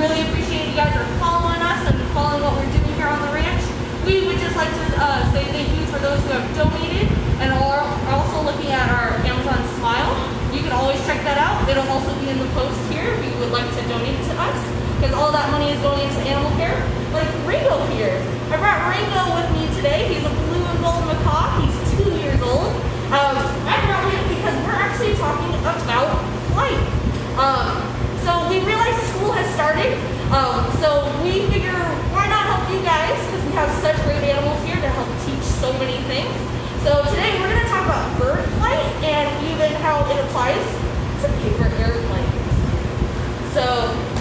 really appreciate you guys are following us and following what we're doing here on the ranch. We would just like to say thank you for those who have donated and are also looking at our Amazon Smile. You can always check that out. It'll also be in the post here if you would like to donate to us, because all that money is going into animal care. Like Ringo here. I brought Ringo with me today. He's a blue and gold macaw. He's 2 years old. I brought him because we're actually talking about flight. So we realize school has started. So we figure why not help you guys, because we have such great animals here to help teach so many things. So today we're going to talk about bird flight and even how it applies to paper airplanes. So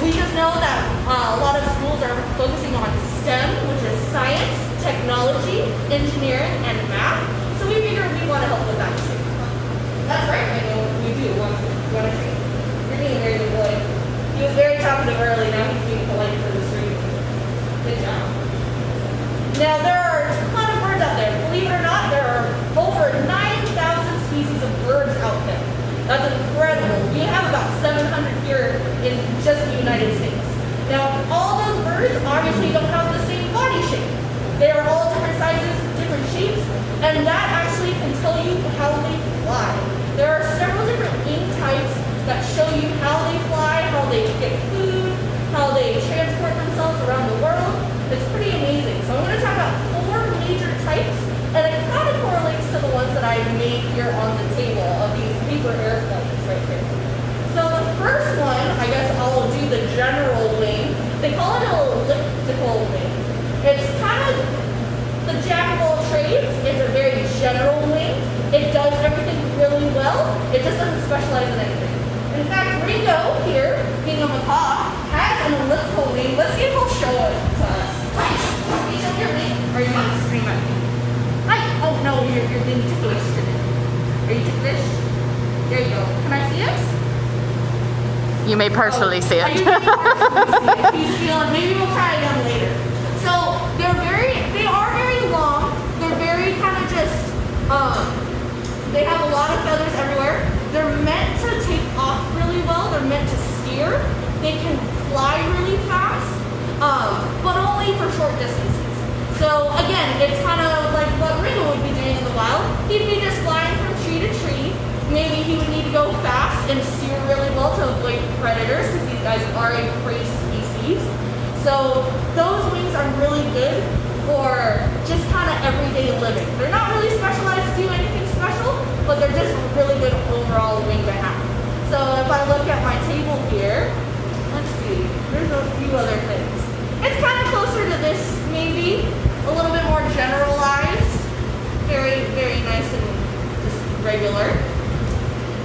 we just know that a lot of schools are focusing on STEM, which is science, technology, engineering, and math. So we figure we want to help with that too. That's right, I know we do want to. You're being a very good boy. He was very talkative early, now he's being polite for the street. Good job. Now there are a ton of birds out there. Believe it or not, there are over 9,000 species of birds out there. That's incredible. We have about 700 here in just the United States. Now all those birds obviously don't have the same body shape. They are all different sizes, different shapes, and that actually can tell you how they fly. There are several different wing types that show you how they fly, how they get food, how they transport themselves around the world. It's pretty amazing. So I'm going to talk about 4 major types, and it kind of correlates to the ones that I made here on the table of these paper airplanes right here. So the first one, I guess I'll do the general wing. They call it an elliptical wing. It's kind of the jack of all trades. It's a very general wing. It does everything really well. It just doesn't specialize in anything. In fact, Ringo here, being a macaw, has an elliptical wing. Let's see if he'll show it to us. Can you show your wing? Or you want to scream at me? Hi! Oh no, you're being ticklish today. Are you ticklish? There you go. Can I see it? You may partially see it. You may partially see it. He's feeling, maybe we'll try it again later. So they are very long. They're very kind of just, they have a lot of feathers everywhere. They're meant to take off really well. They're meant to steer. They can fly really fast, but only for short distances. So again, it's kind of like what Ringo would be doing in the wild. He'd be just flying from tree to tree. Maybe he would need to go fast and steer really well to avoid predators, because these guys are a prey species. So those wings are really good for just kind of everyday living. They're not really specialized to do anything special, but they're just really good overall wing to have. So if I look at my table here, let's see, there's a few other things. It's kind of closer to this, maybe, a little bit more generalized. Very, very nice and just regular.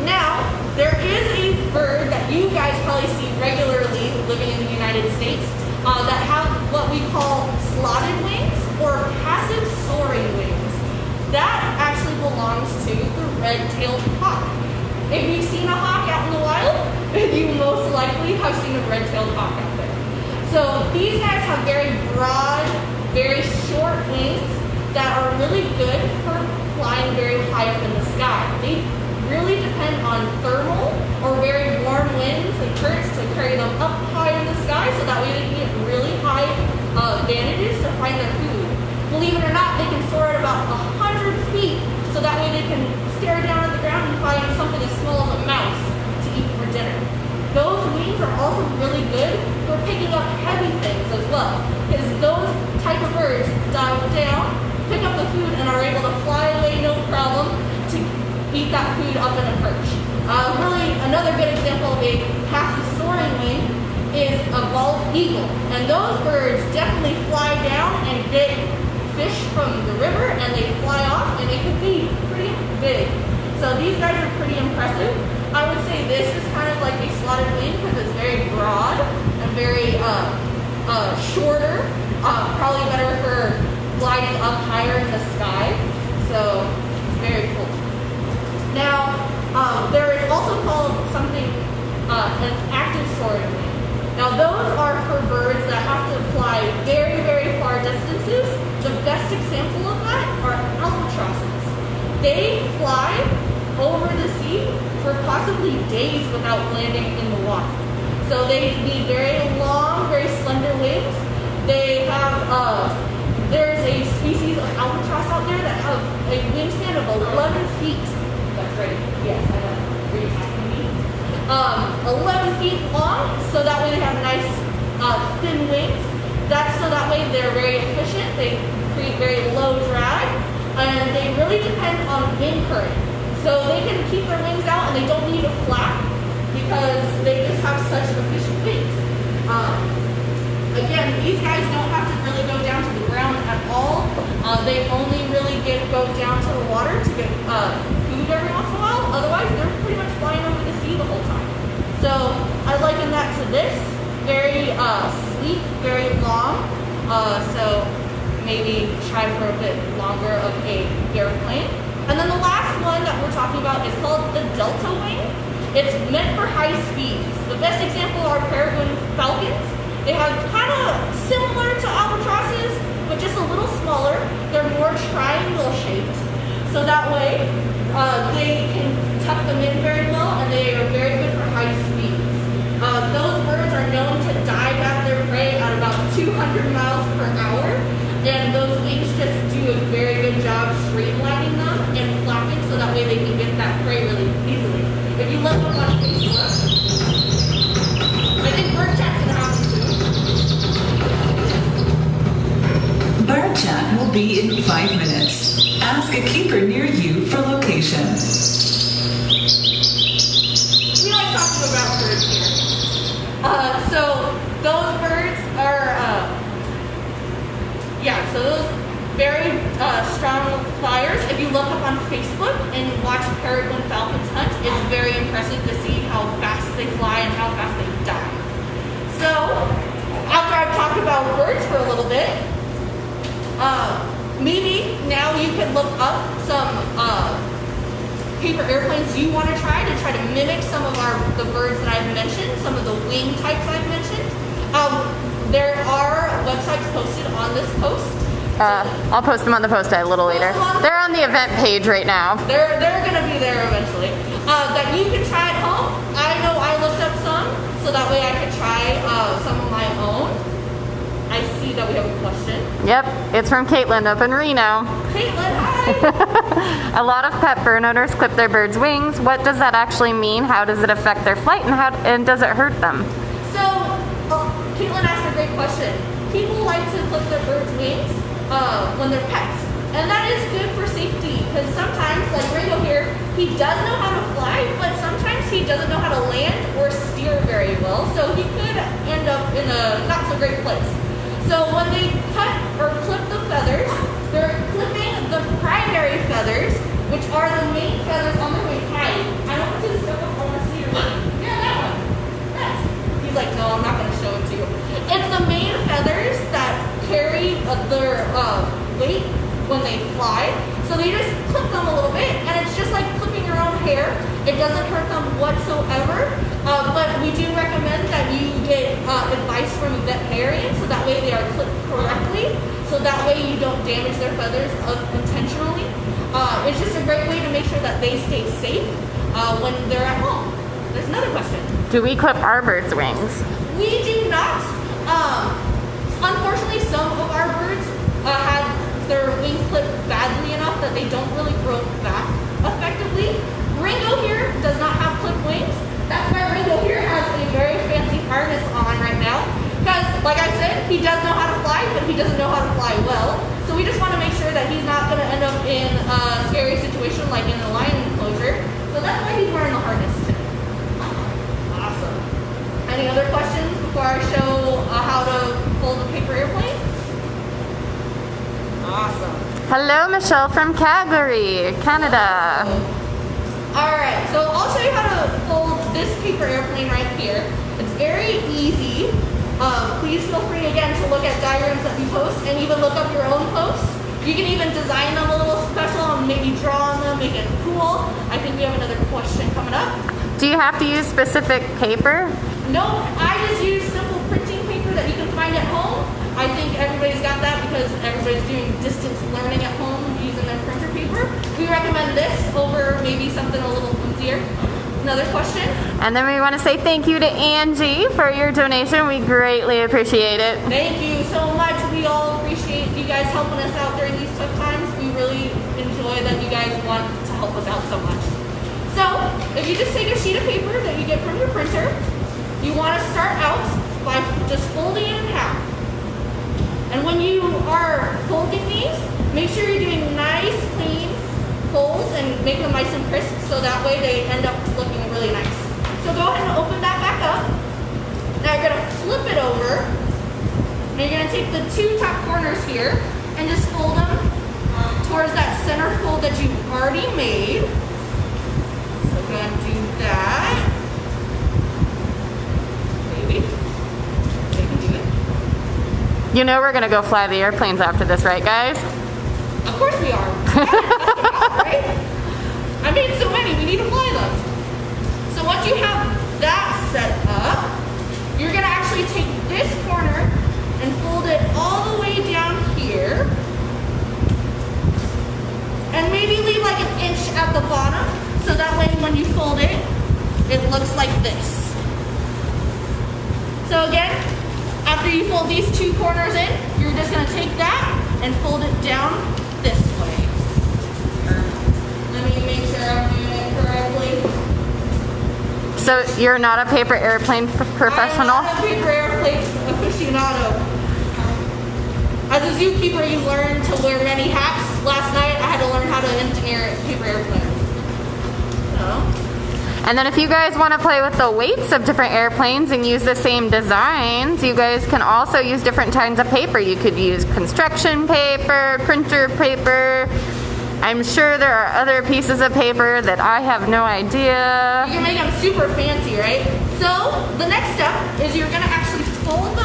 Now, there is a bird that you guys probably see regularly living in the United States that have what we call slotted wings or passive soaring wings. That actually belongs to the red-tailed hawk. If you've seen a hawk out in the wild, you most likely have seen a red-tailed hawk out there. So these guys have very broad, very short wings that are really good for flying very high up in the sky. They really depend on thermal or very warm winds and currents to carry them up high in the sky, so that way they can get really high vantages to find their food. Believe it or not, they can soar at about 100 feet, so that way they can stare down at the ground and find something as small as a mouse to eat for dinner. Those wings are also really good for picking up heavy things as well, because those type of birds dive down, pick up the food, and are able to fly away no problem to eat that food up in a perch. Really, another good example of a passive soaring wing is a bald eagle. And those birds definitely fly down and get fish from the river, and they fly off, and they can be pretty big. So these guys are pretty impressive. I would say this is kind of like a slotted wing because it's very broad and very shorter. Probably better for gliding up higher in the sky. So it's very cool. Now, there is also called something an active soaring wing. Now those are for birds that have to fly very, very far distances. The best example of that are albatrosses. They fly over the sea for possibly days without landing in the water. So they need very long, very very slender wings. They have, there's a species of albatross out there that have a wingspan of 11 feet. That's right. Yes, I know. 11 feet long, so that way they have nice thin wings. That's so that way they're very efficient. They create very low drag, and they really depend on wind current. So they can keep their wings out, and they don't need to flap because they just have such efficient wings. Again, these guys don't have to really go down to the ground at all. They only really go down to the water to get food every once in a while. Otherwise, they're pretty much flying over the sea the whole time. So I liken that to this. Very sleek, very long. So maybe try for a bit longer of a airplane. And then the last one that we're talking about is called the delta wing. It's meant for high speeds. The best example are peregrine falcons. They have kind of similar to albatrosses, but just a little smaller. They're more triangle shaped. So that way, they can tuck them in very well, and they are very good for high speeds. Those birds are known to dive at their prey at about 200 miles per hour, and those wings just do a very good job streamlining them and flapping, so that way they can get that prey really easily. If you look up on Facebook, I think bird chat's gonna happen soon. Bird chat will be in 5 minutes. Ask a keeper near you for location. We like talking about birds here. So those birds are, so those very strong flyers. If you look up on Facebook and watch peregrine falcons hunt, it's very impressive to see how fast they fly and how fast they dive. So after I've talked about birds for a little bit, maybe now you can look up some paper airplanes you want to try mimic some of the birds that I've mentioned, some of the wing types I've mentioned. There are websites posted on this post. I'll post them on the post a little later. They're on the event page right now. They're gonna be there eventually. That you can try at home. I know I looked up some, so that way I could try some of my own. I see that we have a question. Yep, it's from Caitlin up in Reno. Caitlin, hi! A lot of pet bird owners clip their birds' wings. What does that actually mean? How does it affect their flight, and does it hurt them? So, Caitlin asked a great question. People like to clip their birds' wings when they're pets. And that is good for safety, because sometimes, like Ringo here, he does know how to fly, but sometimes he doesn't know how to land or steer very well, so he could end up in a not so great place. So when they cut or clip the feathers, they're clipping the primary feathers, which are the main feathers on their wing. Hi, I don't want you to step up, I want to see your wing. Yeah, that one. Nice. He's like, no, I'm not going to show it to you. It's the main feathers that carry their weight when they fly. So they just clip them a little bit, and it's just like clipping your own hair. It doesn't hurt them whatsoever. But we do recommend that you get advice from a veterinarian, so that way they are clipped correctly, so that way you don't damage their feathers intentionally. It's just a great way to make sure that they stay safe when they're at home. There's another question. Do we clip our birds' wings? We do not. Unfortunately, some of our birds had their wings clipped badly enough that they don't really grow back effectively. Ringo here does not have clipped wings. That's why Ringo here has a very fancy harness on right now. Because, like I said, he does know how to fly, but he doesn't know how to fly well. So we just want to make sure that he's not going to end up in a scary situation like in a lion enclosure. So that's why he's wearing the harness today. Awesome. Any other questions before I show how to fold a paper airplane? Awesome. Hello, Michelle from Calgary, Canada. Alright, so I'll show you how to fold this paper airplane right here. It's very easy. Please feel free again to look at diagrams that we post and even look up your own posts. You can even design them a little special and maybe draw on them, make it cool. I think we have another question coming up. Do you have to use specific paper? No, I just use simple printing paper that you can find at home. I think everybody's got that because everybody's doing distance learning at home using their printer paper. We recommend this over maybe something a little flimsier. Another question? And then we want to say thank you to Angie for your donation. We greatly appreciate it. Thank you so much. We all appreciate you guys helping us out during these tough times. We really enjoy that you guys want to help us out so much. So, if you just take a sheet of paper that you get from your printer, you want to start out by just folding it in half. And when you are folding these, make sure you're doing nice, clean folds and make them nice and crisp so that way they end up looking really nice. So go ahead and open that back up. Now you're going to flip it over. And you're going to take the two top corners here and just fold them towards that center fold that you've already made. So go ahead and do that. Maybe. They can do it. You know we're going to go fly the airplanes after this, right, guys? Of course we are. Right? I made so many, we need to fly them. So once you have that set up, you're going to actually take this corner and fold it all the way down here. And maybe leave like an inch at the bottom, so that way when you fold it, it looks like this. So again, after you fold these two corners in, you're just going to take that and fold it down this way. Let me make sure I'm doing it correctly. So you're not a paper airplane professional? I'm not a paper airplane aficionado. As a zookeeper, you learn to wear many hats. Last night, I had to learn how to engineer paper airplanes. So. And then if you guys want to play with the weights of different airplanes and use the same designs, you guys can also use different kinds of paper. You could use construction paper, printer paper. I'm sure there are other pieces of paper that I have no idea. You can make them super fancy, right? So the next step is you're going to actually fold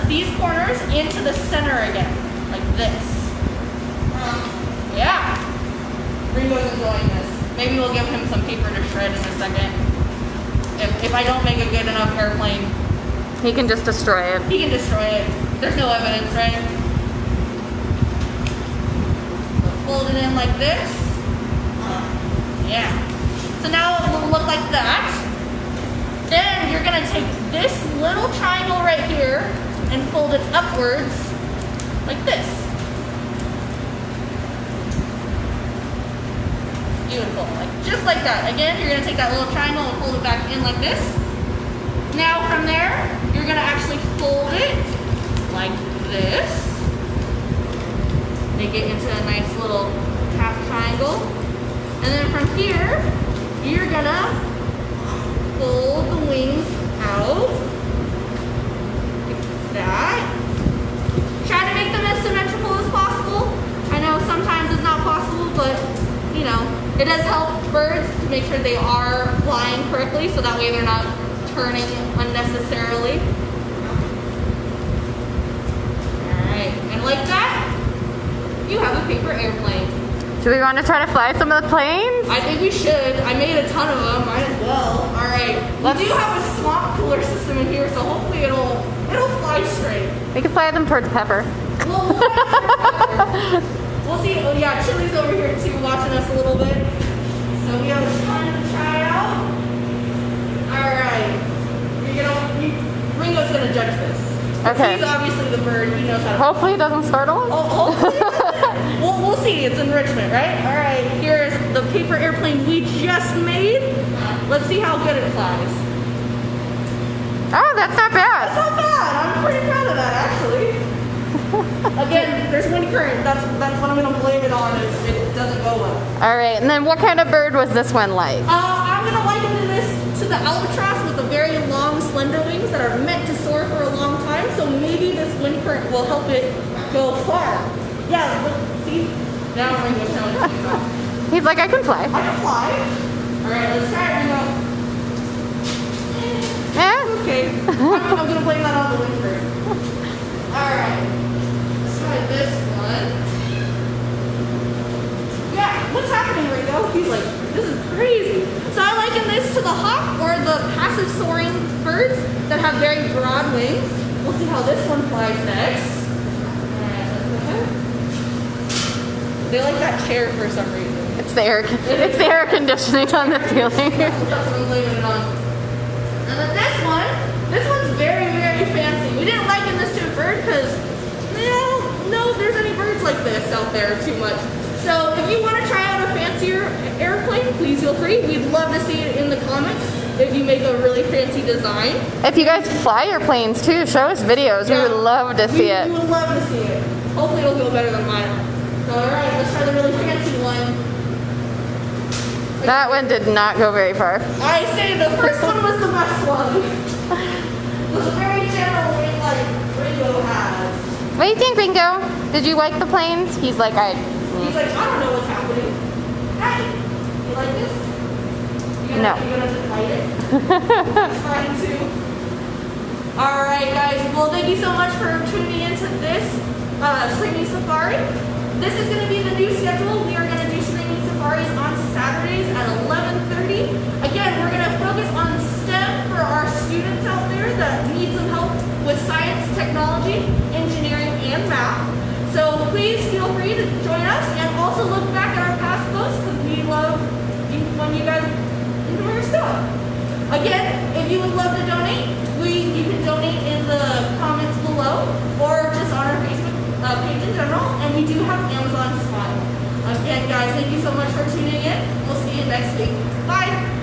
these corners into the center again, like this. Yeah. Ringo's enjoying this. Maybe we'll give him some paper to shred in a second. If I don't make a good enough airplane, He can just destroy it. he can destroy it. There's no evidence, right? So fold it in like this. Yeah. So now it will look like that. Then you're gonna take this little triangle right here and fold it upwards like this. Beautiful, just like that. Again, you're gonna take that little triangle and fold it back in like this. Now from there, you're gonna actually fold it like this. Make it into a nice little half triangle. And then from here, you're gonna fold the wings out like that. Try to make them as symmetrical as possible. I know sometimes it's not possible, but you know, it does help birds to make sure they are flying correctly, so that way they're not turning unnecessarily. Alright, and like that, you have a paper airplane. Do we want to try to fly some of the planes? I think we should. I made a ton of them, might as well. Alright, we do have a swamp cooler system in here, so hopefully it'll fly straight. We can fly them towards Pepper. We'll see. Oh yeah, Chili's over here too, watching us a little bit. So we have a ton to try out. Alright. Ringo's gonna judge this. Okay. He's obviously the bird, he knows how to. Hopefully it doesn't startle us. Oh, hopefully. we'll see. It's enrichment, right? Alright, here's the paper airplane we just made. Let's see how good it flies. Oh, that's not bad. That's not bad. I'm pretty proud of that, actually. Again, there's wind current. That's what I'm going to blame it on if it doesn't go well. All right, and then what kind of bird was this one like? I'm going to liken this to the albatross with the very long, slender wings that are meant to soar for a long time. So maybe this wind current will help it go far. Yeah, look, see? Now Ringo's showing it. He's like, I can fly. I can fly. All right, let's try it, Ringo. Eh? Okay. I'm going to blame that on the wind current. All right. Try this one. Yeah, what's happening, Ringo? He's like, this is crazy. So I liken this to the hawk or the passive soaring birds that have very broad wings. We'll see how this one flies next. Alright, let's go ahead. They like that chair for some reason. It's It's the air conditioning on the ceiling. That's what I'm blaming it on. And then this one's very, very fancy. We didn't liken this to a bird because no, there's any birds like this out there too much. So if you want to try out a fancier airplane, please feel free. We'd love to see it in the comments if you make a really fancy design. If you guys fly your planes too, show us videos. Yeah, We would love to see it. We would love to see it. Hopefully it'll go better than mine. Alright, let's try the really fancy one. That one did not go very far. I say the first one was the best one. It was a very general wing like Ringo has. What do you think, Ringo? Did you like the planes? He's like, He's like, I don't know what's happening. Hey, you like this? No. You're gonna just fight it? That's fine too. Alright guys, well thank you so much for tuning into this streaming safari. This is going to be the new schedule. We are going to do streaming safaris on Saturdays at 11:30. Again, we're going to focus on STEM for our students out there that need some help with science, technology, engineering, and math. So please feel free to join us and also look back at our past posts because we love when you guys enjoy your stuff. Again, if you would love to donate, you can donate in the comments below or just on our Facebook page in general, and we do have Amazon Smile. Again, guys, thank you so much for tuning in. We'll see you next week. Bye.